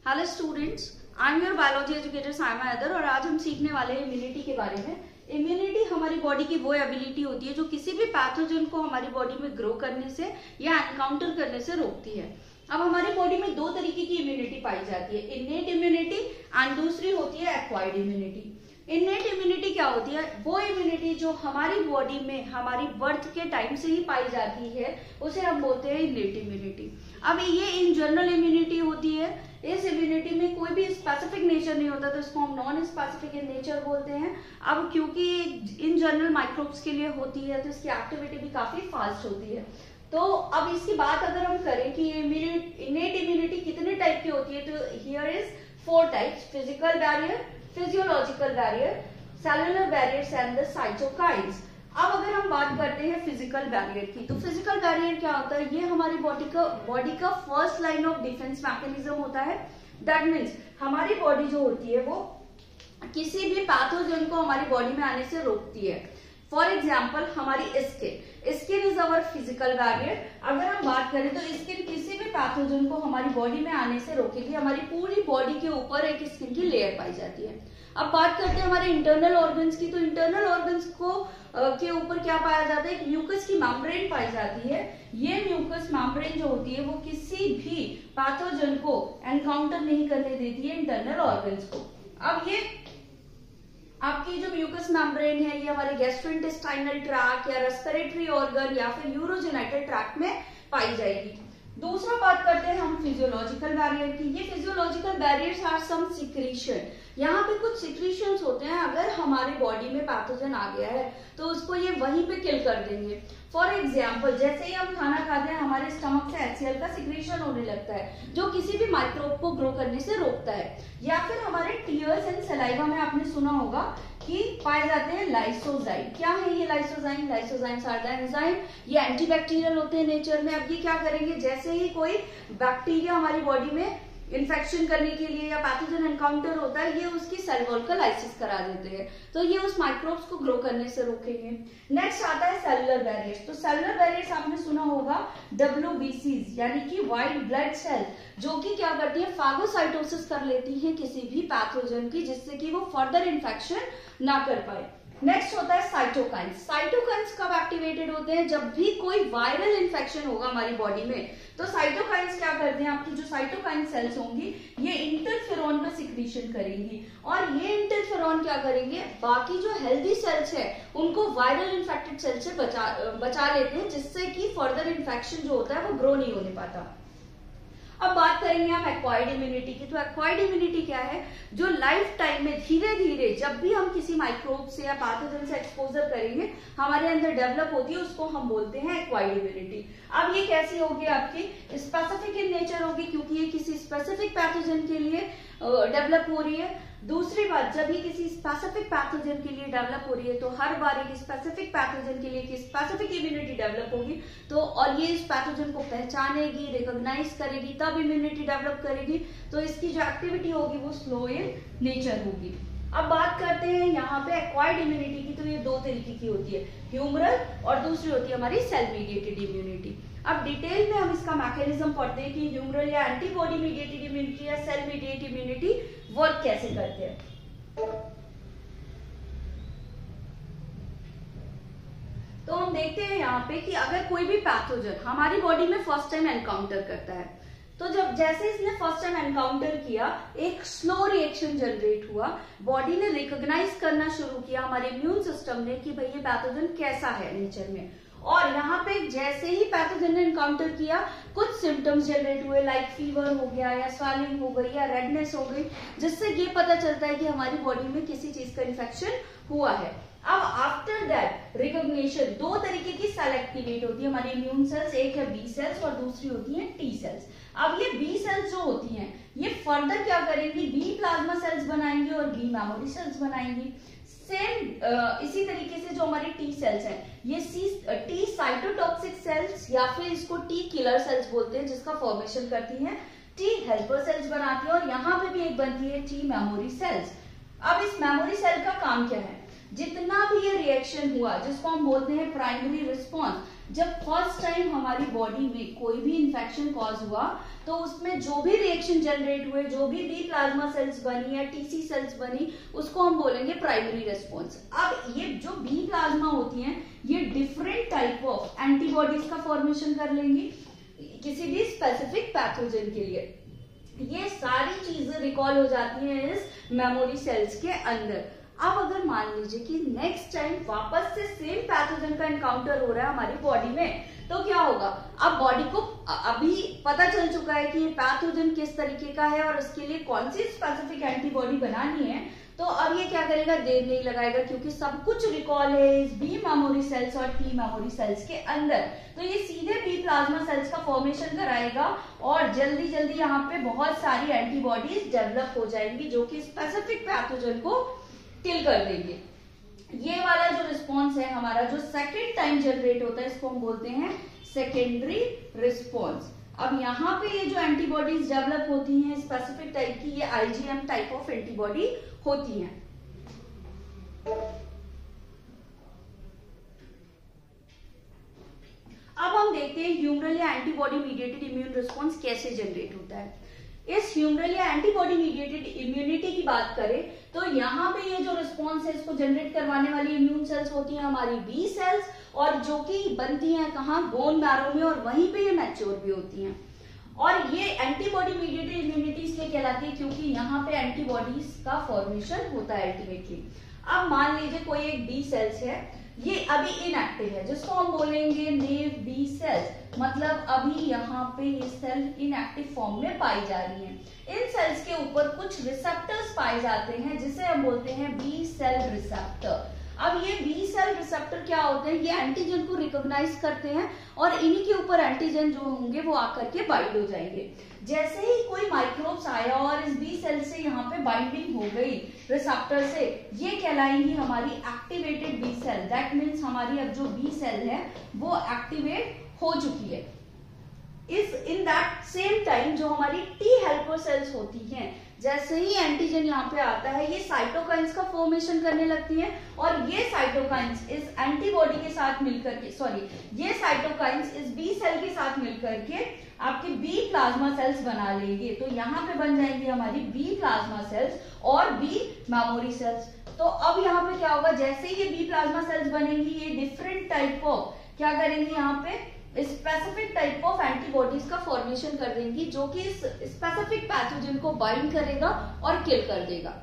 Hello students, I am your biology educator Saima other और आज हम सीखने वाले हैं इम्यूनिटी के बारे में। इम्यूनिटी हमारी बॉडी की वो एबिलिटी होती है जो किसी भी पैथोजन को हमारी बॉडी में ग्रो करने से या एनकाउंटर करने से रोकती है। अब हमारी बॉडी में दो तरीके की इम्यूनिटी पाई जाती है, इन्नेट इम्यूनिटी एंड दूसरी होती है एक्वायर्ड इम्यूनिटी। इन्नेट इम्यूनिटी क्या होती है? वो इम्यूनिटी जो हमारी बॉडी में हमारी बर्थ के टाइम से ही पाई जाती है उसे हम बोलते हैं इन्नेट इम्यूनिटी। अब ये इन जनरल इम्यूनिटी होती है। इस इम्यूनिटी में कोई भी स्पेसिफिक नेचर नहीं होता तो इसको हम नॉन स्पेसिफिक इन नेचर बोलते हैं। अब क्योंकि इन जनरल माइक्रोब्स के लिए होती है तो इसकी एक्टिविटी भी काफी फास्ट होती है। तो अब इसकी बात अगर हम करें कि इन्नेट इम्यूनिटी कितने टाइप की होती है, तो here is 4 types: physical barrier, physiological barrier, cellular barriers and the cytokines. अब अगर हम बात करते हैं फिजिकल बैरियर की, तो फिजिकल बैरियर क्या होता है? ये हमारी बॉडी का first line of defence mechanism होता है। दैट मीन्स हमारी बॉडी जो होती है वो किसी भी पैथोजन को हमारी बॉडी में आने से रोकती है। फॉर एग्जाम्पल हमारी skin is our physical barrier. अगर हम बात करें तो स्किन किसी भी पैथोजन को हमारी बॉडी में आने से रोकेगी। हमारी पूरी बॉडी के ऊपर एक स्किन की लेयर पाई जाती है। अब बात करते हैं हमारे इंटरनल ऑर्गन्स की, तो इंटरनल ऑर्गन्स को के ऊपर क्या पाया जाता है? एक म्यूकस की मेम्ब्रेन पाई जाती है। ये म्यूकस मेम्ब्रेन जो होती है वो किसी भी पैथोजन को एनकाउंटर नहीं करने देती है इंटरनल ऑर्गन्स को। अब ये आपकी जो म्यूकस मेम्ब्रेन है ये हमारे गैस्ट्रोइंटेस्टाइनल ट्रैक्ट या रेस्पिरेटरी ऑर्गन या फिर यूरोजेनिटल ट्रैक्ट में पाई जाएगी। दूसरा बात करते हैं हम फिजियोलॉजिकल बैरियर की। ये physiological barriers are some secretion. यहाँ पे कुछ सिक्रीशंस होते हैं, अगर हमारे बॉडी में पैथोजन आ गया है तो उसको ये वहीं पे किल कर देंगे। फॉर एग्जाम्पल जैसे ही हम खाना खाते हैं हमारे स्टमक से HCl का सिक्रीशन होने लगता है जो किसी भी माइक्रोब को ग्रो करने से रोकता है। या फिर हमारे टीयर्स एंड सलाइवा में आपने सुना होगा कि पाए जाते हैं लाइसोजाइम। क्या है ये lysozyme? Lysozymes are the enzyme. ये एंटीबैक्टीरियल होते हैं नेचर में। अब ये क्या करेंगे? जैसे ही कोई बैक्टीरिया हमारी बॉडी में इन्फेक्शन करने के लिए या पैथोजन एनकाउंटर होता है, ये उसकी सेल वॉल का लाइसिस करा देते हैं, तो ये उस माइक्रोब्स को ग्रो करने से रोकेंगे। नेक्स्ट आता है सेलुलर बैरियर्स। तो सेलुलर बैरियर्स आपने सुना होगा WBCs यानी कि व्हाइट ब्लड सेल, जो कि क्या करती है? फागोसाइटोसिस कर लेती है किसी भी पैथोजन की, जिससे कि वो फर्दर इन्फेक्शन ना कर पाए। नेक्स्ट होता है साइटोकाइन्स। साइटोकाइन्स कब एक्टिवेटेड होते हैं? जब भी कोई वायरल इन्फेक्शन होगा हमारी बॉडी में तो साइटोकाइन्स क्या करते हैं? आपकी जो साइटोकाइन सेल्स होंगी ये इंटरफेरॉन का सिक्रीशन करेंगी और ये इंटरफेरॉन क्या करेंगे? बाकी जो हेल्दी सेल्स है उनको वायरल इन्फेक्टेड सेल से बचा लेते हैं, जिससे कि फर्दर इन्फेक्शन जो होता है वो ग्रो नहीं होने पाता। अब बात करेंगे हम एक्वायर्ड इम्यूनिटी की। तो एक्वायर्ड इम्यूनिटी क्या है? जो लाइफ टाइम में धीरे धीरे जब भी हम किसी माइक्रोब से या पैथोजन से एक्सपोजर करेंगे हमारे अंदर डेवलप होती है, उसको हम बोलते हैं एक्वायर्ड इम्यूनिटी। अब ये कैसी होगी? आपकी स्पेसिफिक इन नेचर होगी क्योंकि ये किसी स्पेसिफिक पैथोजन के लिए डेवलप हो रही है। दूसरी बात, जब ये किसी स्पेसिफिक पैथोजन के लिए डेवलप हो रही है तो हर बार एक स्पेसिफिक पैथोजन के लिए एक स्पेसिफिक इम्यूनिटी डेवलप होगी, तो और ये इस पैथोजन को पहचानेगी, रिकॉग्नाइज करेगी, तब इम्यूनिटी डेवलप करेगी। तो इसकी जो एक्टिविटी होगी वो स्लो इन नेचर होगी। अब बात करते हैं यहाँ पे एक्वायर्ड इम्यूनिटी की। तो ये दो तरीके की होती है, ह्यूमरल और दूसरी होती है हमारी सेल मीडिएटेड इम्यूनिटी। अब डिटेल में हम इसका मैकेनिज्म पढ़ते हैं कि ह्यूमरल या एंटीबॉडी मीडिएटेड इम्यूनिटी या सेल मीडिएटेड इम्यूनिटी वर्क कैसे करते हैं। तो हम देखते हैं यहाँ पे कि अगर कोई भी पैथोजन हमारी बॉडी में फर्स्ट टाइम एनकाउंटर करता है तो जब जैसे इसने फर्स्ट टाइम एनकाउंटर किया एक स्लो रिएक्शन जनरेट हुआ, बॉडी ने रिकॉग्नाइज करना शुरू किया, हमारे इम्यून सिस्टम ने, कि भाई ये पैथोजन कैसा है नेचर में। और यहाँ पे जैसे ही पैथोजन ने एनकाउंटर किया कुछ सिम्टम्स जनरेट हुए, लाइक फीवर हो गया या स्वेलिंग हो गई या रेडनेस हो गई, जिससे ये पता चलता है कि हमारी बॉडी में किसी चीज का इन्फेक्शन हुआ है। अब आफ्टर दैट रिकॉग्निशन दो तरीके की सेल एक्टिवेट होती है हमारी इम्यून सेल्स, एक है बी सेल्स और दूसरी होती है टी सेल्स। अब ये बी सेल्स जो होती हैं ये फर्दर क्या करेंगी? बी प्लाज्मा सेल्स बनाएंगी और बी मेमोरी सेल्स बनाएंगी। सेम इसी तरीके से जो हमारी टी सेल्स हैं ये टी साइटोटॉक्सिक सेल्स या फिर इसको टी किलर सेल्स बोलते हैं, जिसका फॉर्मेशन करती हैं टी हेल्पर सेल्स बनाती है, और यहाँ पे भी एक बनती है टी मेमोरी सेल्स। अब इस मेमोरी सेल का काम क्या है? जितना भी ये रिएक्शन हुआ जिसको हम बोलते हैं प्राइमरी रिस्पॉन्स, जब फर्स्ट टाइम हमारी बॉडी में कोई भी इन्फेक्शन कॉज हुआ तो उसमें जो भी रिएक्शन जनरेट हुए, जो भी बी प्लाज्मा सेल्स बनी या टीसी सेल्स बनी, उसको हम बोलेंगे प्राइमरी रेस्पॉन्स। अब ये जो बी प्लाज्मा होती हैं ये डिफरेंट टाइप ऑफ एंटीबॉडीज का फॉर्मेशन कर लेंगी किसी भी स्पेसिफिक पैथोजन के लिए। ये सारी चीजें रिकॉल हो जाती हैं इस मेमोरी सेल्स के अंदर। अब अगर मान लीजिए कि नेक्स्ट टाइम वापस से सेम पैथोजन का एनकाउंटर हो रहा है हमारी बॉडी में, तो क्या होगा? अब बॉडी को अभी पता चल चुका है कि ये पैथोजन किस तरीके का है और उसके लिए कौन सी स्पेसिफिक एंटीबॉडी बनानी है। तो अब ये क्या करेगा? देर नहीं लगाएगा, क्योंकि सब कुछ रिकॉल है इस बी मेमोरी सेल्स और टी मेमोरी सेल्स के अंदर। तो ये सीधे बी प्लाज्मा सेल्स का फॉर्मेशन कराएगा और जल्दी जल्दी यहाँ पे बहुत सारी एंटीबॉडीज डेवलप हो जाएंगी जो कि स्पेसिफिक पैथोजन को किल कर देंगे। ये वाला जो रिस्पॉन्स है हमारा, जो सेकेंड टाइम जनरेट होता है, इसको हम बोलते हैं सेकेंडरी रिस्पॉन्स। अब यहाँ पे ये जो एंटीबॉडीज डेवलप होती हैं स्पेसिफिक टाइप की, ये आईजीएम टाइप ऑफ एंटीबॉडी होती हैं। अब हम देखते हैं ह्यूमरल या एंटीबॉडी मीडिएटेड इम्यून रिस्पॉन्स कैसे जनरेट होता है। इस ह्यूमरल या एंटीबॉडी मीडिएटेड इम्यूनिटी की बात करें तो यहाँ पे ये जो रिस्पॉन्स है इसको जनरेट करवाने वाली इम्यून सेल्स होती हैं हमारी बी सेल्स, और जो कि बनती हैं कहाँ? बोन मैरो में, और वहीं पे ये मैच्योर भी होती हैं। और ये एंटीबॉडी मीडिएटेड इम्यूनिटी इसलिए कहलाती है क्योंकि यहाँ पे एंटीबॉडीज का फॉर्मेशन होता है अल्टीमेटली। अब मान लीजिए कोई एक बी सेल्स है, ये अभी इनएक्टिव है, जिसको हम बोलेंगे नेव बी सेल्स, मतलब अभी यहाँ पे ये सेल इनएक्टिव फॉर्म में पाई जा रही है। इन सेल्स के ऊपर कुछ रिसेप्टर्स पाए जाते हैं जिसे हम बोलते हैं बी सेल रिसेप्टर। अब ये बी सेल रिसेप्टर क्या होते हैं? ये एंटीजन को रिकॉग्नाइज करते हैं और इन्हीं के ऊपर एंटीजन जो होंगे वो आकर के बाइंड हो जाएंगे। जैसे ही कोई माइक्रोब्स आया और इस बी सेल से यहाँ पे बाइंडिंग हो गई रिसेप्टर से, ये कहलाएंगी हमारी activated B cell. That means हमारी अब जो बी सेल है वो एक्टिवेट हो चुकी है। इन दैट सेम टाइम जो हमारी टी हेल्पर सेल्स होती हैं, जैसे ही एंटीजन यहाँ पे आता है ये साइटोकाइंस का फॉर्मेशन करने लगती है, और ये साइटोकाइंस इस एंटीबॉडी के साथ मिलकर के ये साइटोकाइंस इस बी सेल के साथ मिलकर के आपकी बी प्लाज्मा सेल्स बना लेंगे। तो यहाँ पे बन जाएंगी हमारी बी प्लाज्मा सेल्स और बी मेमोरी सेल्स। तो अब यहाँ पे क्या होगा? जैसे ही ये बी प्लाज्मा सेल्स बनेंगी, ये डिफरेंट टाइप ऑफ क्या करेंगी? यहाँ पे स्पेसिफिक टाइप ऑफ एंटीबॉडीज का फॉर्मेशन कर देंगी जो कि इस स्पेसिफिक पैथोजन को बाइंड करेगा और किल कर देगा।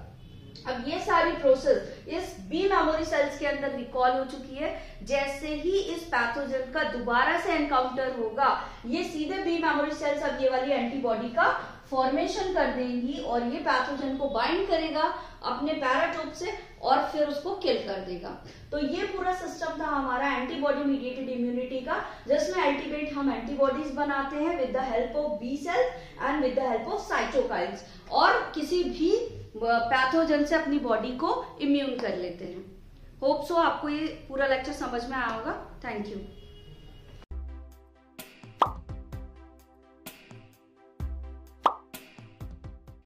अब ये सारी प्रोसेस इस बी मेमोरी सेल्स के अंदर रिकॉल हो चुकी है। जैसे ही इस पैथोजन का दोबारा से एनकाउंटर होगा, ये सीधे बी मेमोरी सेल्स अब ये वाली एंटीबॉडी का फॉर्मेशन कर देंगी और ये पैथोजन को बाइंड करेगा अपने पैराटोप से और फिर उसको किल कर देगा। तो ये पूरा सिस्टम था हमारा एंटीबॉडी मीडिएटेड इम्यूनिटी का, जिसमें अल्टीमेट हम एंटीबॉडीज बनाते हैं with the help of B cells and with the help of cytokines, और किसी भी पैथोजन से अपनी बॉडी को इम्यून कर लेते हैं। होप सो आपको ये पूरा लेक्चर समझ में आया होगा। Thank you.